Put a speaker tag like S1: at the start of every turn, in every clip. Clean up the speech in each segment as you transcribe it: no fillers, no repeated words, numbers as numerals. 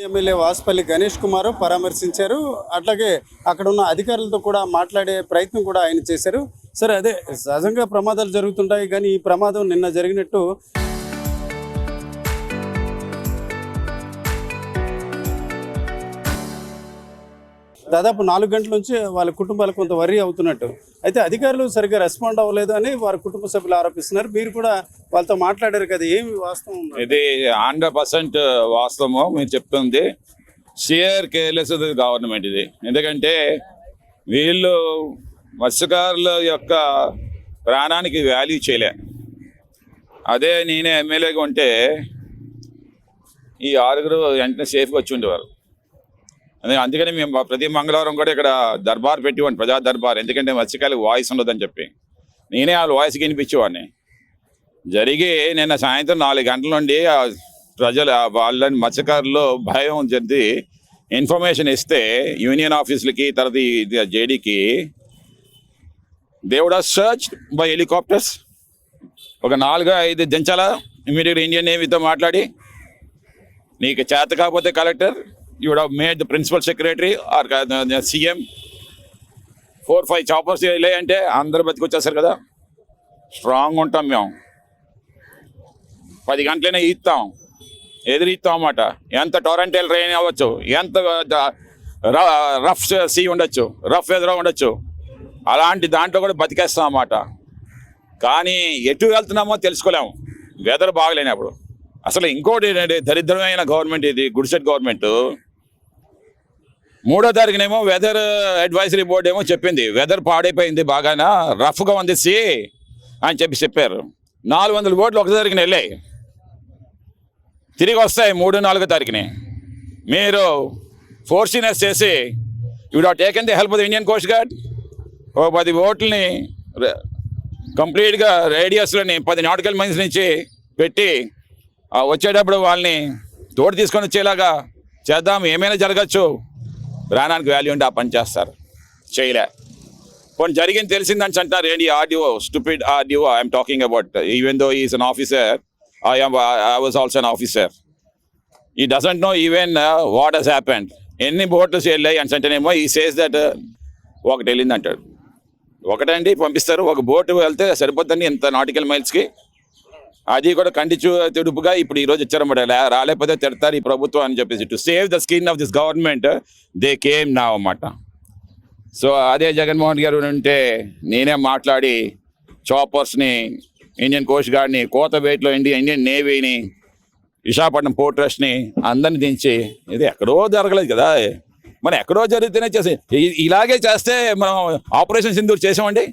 S1: MLA Vasupalli Ganesh Kumar పరామర్శించారు. అట్లాగే అక్కడ ఉన్న అధికారులతో కూడా మాట్లాడే ప్రయత్నం కూడా ఆయన చేశారు. సరే, అదే సహజంగా ప్రమాదాలు జరుగుతుంటాయి, కానీ ఈ ప్రమాదం నిన్న జరిగినట్టు దాదాపు 4 గంటల నుంచి వాళ్ళ కుటుంబాలకు కొంత వరీ అవుతున్నట్టు. అయితే అధికారులు సరిగ్గా రెస్పాండ్ అవ్వలేదు అని వారి కుటుంబ సభ్యులు ఆరోపిస్తున్నారు. మీరు కూడా వాళ్ళతో మాట్లాడారు కదా, ఏమి వాస్తవం?
S2: ఇది 100% వాస్తవము మీరు చెప్తుంది. షియర్ కేర్లెస్ గవర్నమెంట్ ఇది. ఎందుకంటే వీళ్ళు మత్స్యకారుల యొక్క ప్రాణానికి వాల్యూ చేయలే. అదే నేనే ఎమ్మెల్యేగా ఉంటే ఈ 6 వెంటనే సేఫ్గా వచ్చి ఉండేవారు. అందుకని మేము ప్రతి మంగళవారం కూడా ఇక్కడ దర్బార్ పెట్టేవాడిని, ప్రజా దర్బార్. ఎందుకంటే మత్స్యకారులకు వాయిస్ ఉండదని చెప్పి నేనే వాళ్ళ వాయిస్ వినిపించేవాడిని. జరిగి నిన్న సాయంత్రం 4 గంటల నుండి ప్రజలు వాళ్ళని మత్స్యకారులు భయం చెంది ఇన్ఫర్మేషన్ ఇస్తే యూనియన్ ఆఫీసులకి, తర్వాత జేడీకి they would have searched by helicopters. ఒక 4-5 దించాలా ఇమీడియట్ ఇండియన్ నేవీతో మాట్లాడి, నీకు చేత కాకపోతే collector, you would have made the principal secretary or the CM 4-5 choppers వెళ్ళే అంటే అందరూ బతికొచ్చేస్తారు కదా. స్ట్రాంగ్ ఉంటాం మేము. 10 గంటలైనా ఈస్తాం, ఎదురీస్తాం అన్నమాట. ఎంత టొరంటల్ రెయిన్ అవ్వచ్చు, ఎంత రఫ్ సీ ఉండొచ్చు, రఫ్ వెదర్ ఉండొచ్చు, అలాంటి దాంట్లో కూడా బతికేస్తాం అన్నమాట. కానీ ఎటు వెళ్తున్నామో తెలుసుకోలేము వెదర్ బాగలేనప్పుడు. అసలు ఇంకోటి ఏంటంటే దరిద్రమైన గవర్నమెంట్ ఇది, గుడిసెట్ గవర్నమెంట్. 3వ తారీఖునేమో వెదర్ అడ్వైజరీ బోర్డు ఏమో చెప్పింది వెదర్ పాడైపోయింది, బాగానా రఫ్గా ఉంది సి అని చెప్పారు. 400 బోట్లు 1 తారీఖున వెళ్ళాయి, తిరిగి వస్తాయి 3-4 తారీఖుని. మీరు ఫోర్సినెస్ చేసి you have taken the help of the Indian coast guard. 10 బోట్లని కంప్లీట్గా రేడియస్లోని 10 నాటికల్ మైల్స్ నుంచి పెట్టి వచ్చేటప్పుడు వాళ్ళని తోడు తీసుకొని వచ్చేలాగా చేద్దాం, ఏమైనా జరగచ్చు, ప్రాణానికి వాల్యూ ఉంటే ఆ పని చేస్తారు. చేయలే. కొన్ని జరిగింది తెలిసిందని అంటారు. ఏంటి RDO, stupid RDO I'm talking about. Even though is an officer, I was also an officer. He doesn't know even what he's happened. ఎన్ని బోట్లు వెళ్ళాయి అని అంటేనేమో ఈ సేస్ దట్ ఒకటి వెళ్ళింది అంటాడు. ఒకటండి పంపిస్తారు, ఒక బోటు వెళ్తే సరిపోద్దండి ఇంత నాటికల్ మైల్స్కి. అది కూడా తిడుపుగా ఇప్పుడు ఈరోజు ఇచ్చారన్నమాట. రాలేకపోతే తిడతారు ఈ ప్రభుత్వం అని చెప్పేసి. To save the skin of this government they came నా అన్నమాట. సో అదే జగన్మోహన్ గారు ఉంటే నేనే మాట్లాడి చాపర్స్ని, ఇండియన్ కోస్ట్ గార్డ్ని, కోతబేట్లో ఇండియన్ నేవీని, విశాఖపట్నం పోర్ట్ ట్రస్ట్ని అందరిని దించి, ఇది ఎక్కడో జరగలేదు కదా, మనం ఎక్కడో జరిగితేనే చేసి ఇలాగే చేస్తే మనం ఆపరేషన్ సింధూర్ చేసామండి.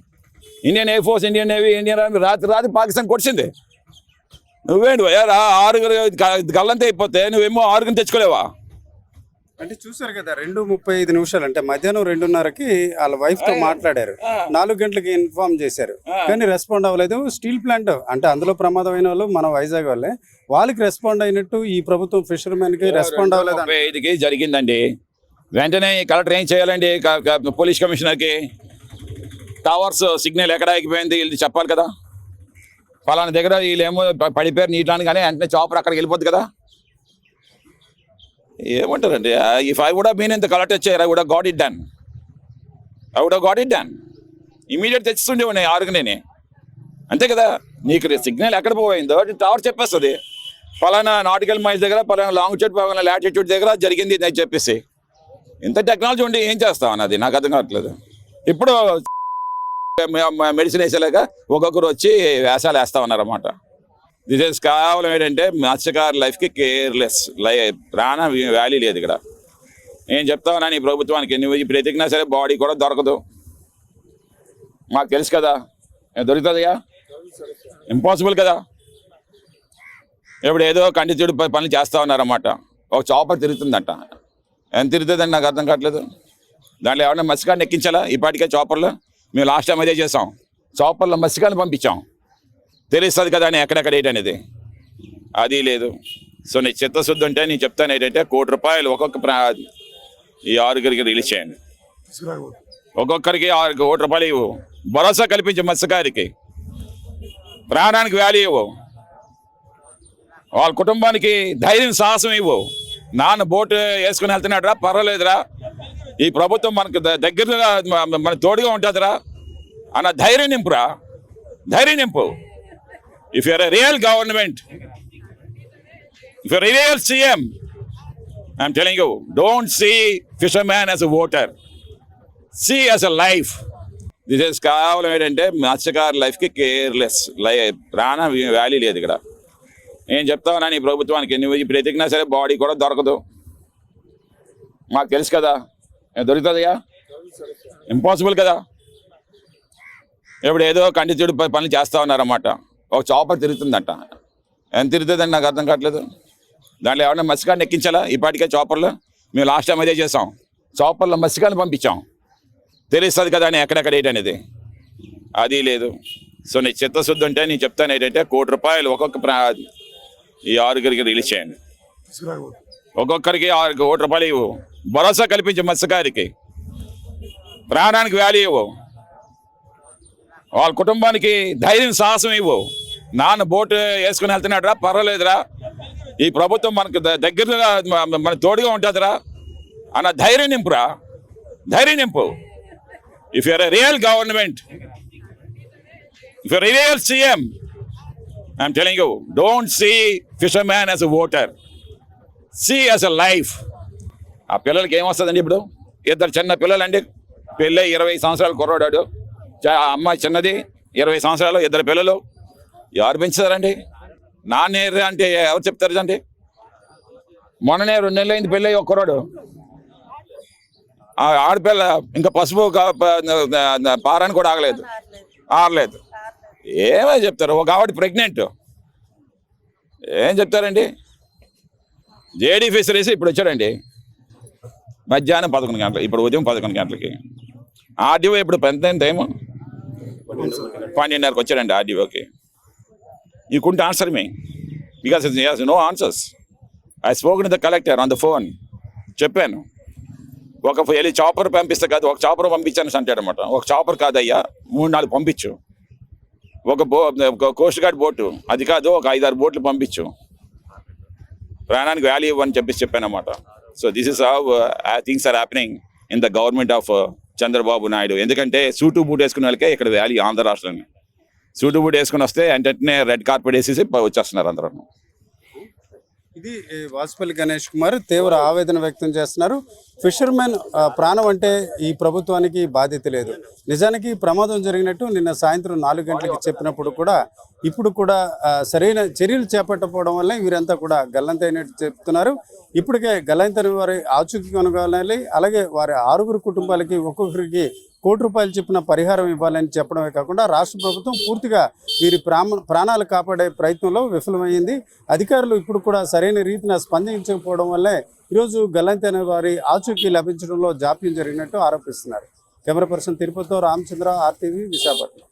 S2: Indian air force, Indian navy, Indian army రాత్రి పాకిస్తాన్ కొట్టింది. నువ్వేంటి 6 గల్లంతా అయిపోతే నువ్వేమో 6 తెచ్చుకోలేవా?
S1: అంటే చూసారు కదా, 2:35 అంటే మధ్యాహ్నం 2:30కి వాళ్ళ వైఫ్ తో మాట్లాడారు. 4 గంటలకి ఇన్ఫార్మ్ చేశారు, కానీ రెస్పాండ్ అవ్వలేదు. స్టీల్ ప్లాంట్ అంటే అందులో ప్రమాదం అయిన వాళ్ళు మన వైజాగ్ వాళ్ళే, వాళ్ళకి రెస్పాండ్ అయినట్టు ఈ ప్రభుత్వం ఫిషర్మెన్ కి రెస్పాండ్ అవ్వలేదు.
S2: 2:35కి జరిగిందండి. వెంటనే కలెక్టర్ ఏం చేయాలండి? పోలీస్ కమిషనర్కి టవర్స్ సిగ్నల్ ఎక్కడ ఆగిపోయింది వీళ్ళు చెప్పాలి కదా. ఫలానా దగ్గర వీళ్ళేమో పడిపోయారు నీటిని, కానీ వెంటనే చాపర్ అక్కడికి వెళ్ళిపోద్ది కదా. ఏమంటారండి? If I would have been in the collector chair I would have got it done. Immediate తెచ్చుతుండేవాడిని 6 అంతే కదా. నీకు సిగ్నల్ ఎక్కడ పోయిందో టవర్ చెప్పేస్తుంది, ఫలానా నాటికల్ మైల్స్ దగ్గర, ఫలానా లాంగిట్యూడ్, ఫలానా లాటిట్యూడ్ దగ్గర జరిగింది అని చెప్పేసి. ఇంత టెక్నాలజీ ఉండి ఏం చేస్తాం అన్నది నాకు అర్థం కావట్లేదు. ఇప్పుడు మెడిసిన్ వేసేలాగా ఒక్కొక్కరు వచ్చి వేషాలు వేస్తా ఉన్నారన్నమాట. దిస్ ఇస్ కేవలం ఏంటంటే మత్స్యకారు లైఫ్కి కేర్లెస్, ప్రాణ వాల్యూ లేదు ఇక్కడ. నేను చెప్తా ఉన్నాను ఈ ప్రభుత్వానికి, నువ్వు ఇప్పుడు ఎతికినా సరే బాడీ కూడా దొరకదు. మాకు తెలుసు కదా, దొరుకుతుందిగా, ఇంపాసిబుల్ కదా. ఇప్పుడు ఏదో కంటిచూడు పనులు చేస్తూ ఉన్నారన్నమాట. ఒక చాపర్ తిరుగుతుందంట, ఎంత తిరుగుతుందని నాకు అర్థం కావట్లేదు. దాంట్లో ఎవరైనా మత్స్యకారిని ఎక్కించాలా ఈ పాటికే చాపర్లో? మేము లాస్ట్ టైం అదే చేసాం, చాపర్లో మత్స్యకారిని పంపించాం, తెలుస్తుంది కదా అని ఎక్కడెక్కడ ఏంటనేది. అది లేదు. సో నీ చిత్తశుద్ధి ఉంటే నేను చెప్తాను ఏంటంటే, ₹1 కోటి ఒక్కొక్క ఈ 6 రిలీజ్ చేయండి. ఒక్కొక్కరికి ₹1 ఇవ్వు, భరోసా కల్పించే మత్స్యకారికి, ప్రాణానికి వాల్యూ ఇవ్వు, వాళ్ళ కుటుంబానికి ధైర్యం, సాహసం ఇవ్వు. నాన్న బోటు వేసుకుని వెళ్తున్నాడురా, పర్వాలేదురా, ఈ ప్రభుత్వం మనకు దగ్గరగా మన తోడుగా ఉంటుందిరా అన్న ధైర్యం నింపురా, ధైర్యం నింపు. If you're a real government, if you're a real CM, I'm telling you, don't see fisherman as a voter, see as a life. This is కేవలం ఏంటంటే మత్స్యకారు లైఫ్కి కేర్లెస్ ప్రాణ వాల్యూ లేదు ఇక్కడ. నేను చెప్తాను ఈ ప్రభుత్వానికి, నువ్వు ఇప్పుడు ఎతికినా సరే బాడీ కూడా దొరకదు, మాకు తెలుసు కదా. దొరుకుతుందిగా, ఇంపాసిబుల్ కదా. ఇప్పుడు ఏదో కంటిచుడు పనులు చేస్తూ ఉన్నారన్నమాట. ఒక చాపర్ తిరుగుతుందంట, ఎంత తిరుగుతుందని నాకు అర్థం కావట్లేదు. దాంట్లో ఎవరైనా మత్స్యకాన్ని ఎక్కించాలా ఈ పాటికే చాపర్లో? మేము లాస్ట్ టైం అదే చేసాం, చాపర్లో మత్స్యకాన్ని పంపించాం, తెలుస్తుంది కదా అని ఎక్కడెక్కడ ఏంటనేది. అది లేదు. సో నీ చిత్తశుద్ధి ఉంటే నేను చెప్తాను ఏంటంటే, ₹1 కోటి ఒక్కొక్క ఈ 6గురికి రిలీజ్ చేయండి. ఒక్కొక్కరికి ₹1 కోటి ఇవ్వు, భరోసా కల్పించే మత్స్యకారికి, ప్రాణానికి వాల్యూ ఇవ్వు, వాళ్ళ కుటుంబానికి ధైర్యం సాహసం ఇవ్వు. నాన్న బోటు వేసుకుని వెళ్తున్నాడురా, పర్వాలేదురా, ఈ ప్రభుత్వం మనకు దగ్గరగా మన తోడుగా ఉంటుందిరా అన్న ధైర్యం నింపురా, ధైర్యం నింపు. If you're a real government, if you're a real CM, I'm telling you, don't see fisherman as a voter, see as a life. ఆ పిల్లలకి ఏమొస్తుందండి? ఇప్పుడు 2 చిన్న పిల్లలండి, పెళ్ళి 20 సంవత్సరాలు కుర్రాడాడు, అమ్మాయి చిన్నది 20 సంవత్సరాలు, 2 పిల్లలు. ఎవరు పెంచుతారండి? నాన్న అంటే ఎవరు చెప్తారు అండి? మొన్ననే 2 నెలలు అయింది పెళ్ళి, ఒక కుర్రాడు. ఆడపిల్ల ఇంకా పసుపు పారాన్ని కూడా ఆరలేదు. ఏమో చెప్తారు. ఒక ఆవిడ ప్రెగ్నెంట్, ఏం చెప్తారండి? జేడీ ఫిషరీస్ ఇప్పుడు వచ్చాడండి మధ్యాహ్నం 11 గంటలు, ఇప్పుడు ఉదయం 11 గంటలకి. ఆర్డీఓ ఇప్పుడు ఎంత టైము? 12:30కి వచ్చాడండి ఆర్డీఓకి. You couldn't answer me because he has no answers. I spoken to the collector on the phone. చెప్పాను, ఒక వెళ్ళి చాపర్ పంపిస్తే కాదు, ఒక చాపర్ పంపించాను అంటాడు అనమాట. ఒక చాపర్ కాదయ్యా, 3-4 పంపించు. ఒక కోస్ట్ గార్డ్ బోటు, అది కాదు, ఒక 5-6 బోట్లు పంపించు, ప్రాణానికి వాల్యూ ఇవ్వని చెప్పాను అనమాట. So this is how things are happening in the government of Chandrababu Naidu. ఎందుకంటే సూటు బూట్ వేసుకునే వాళ్ళకే ఇక్కడ వాల్యూ. ఆంధ్ర రాష్ట్రాన్ని సూటు బూట్ వేసుకుని వస్తే వెంటనే రెడ్ కార్పెట్ వేసేసి వచ్చేస్తున్నారు అందరూ.
S1: ఇది వాసుపల్లి గణేష్ కుమార్ తీవ్ర ఆవేదన వ్యక్తం చేస్తున్నారు. ఫిషర్మెన్ ప్రాణం అంటే ఈ ప్రభుత్వానికి బాధ్యత లేదు. నిజానికి ప్రమాదం జరిగినట్టు నిన్న సాయంత్రం 4 గంటలకి చెప్పినప్పుడు కూడా ఇప్పుడు కూడా సరైన చర్యలు చేపట్టకపోవడం వల్ల వీరంతా కూడా గల్లంతైనట్టు చెప్తున్నారు. ఇప్పటికే గల్లంతైన వారి ఆచూకీ కొనగాలి, అలాగే వారి 6 కుటుంబాలకి ఒక్కొక్కరికి ₹1 కోటి చొప్పున పరిహారం ఇవ్వాలని చెప్పడమే కాకుండా రాష్ట్ర ప్రభుత్వం పూర్తిగా వీరి ప్రాణాలు కాపాడే ప్రయత్నంలో విఫలమైంది. అధికారులు ఇప్పుడు కూడా సరైన రీతిన స్పందించకపోవడం వల్లే ఈరోజు గల్లంతైన వారి ఆచూకీ లభించడంలో జాప్యం జరిగినట్టు ఆరోపిస్తున్నారు. కెమెరా పర్సన్ తిరుపతితో రామచంద్ర, RTV, విశాఖపట్నం.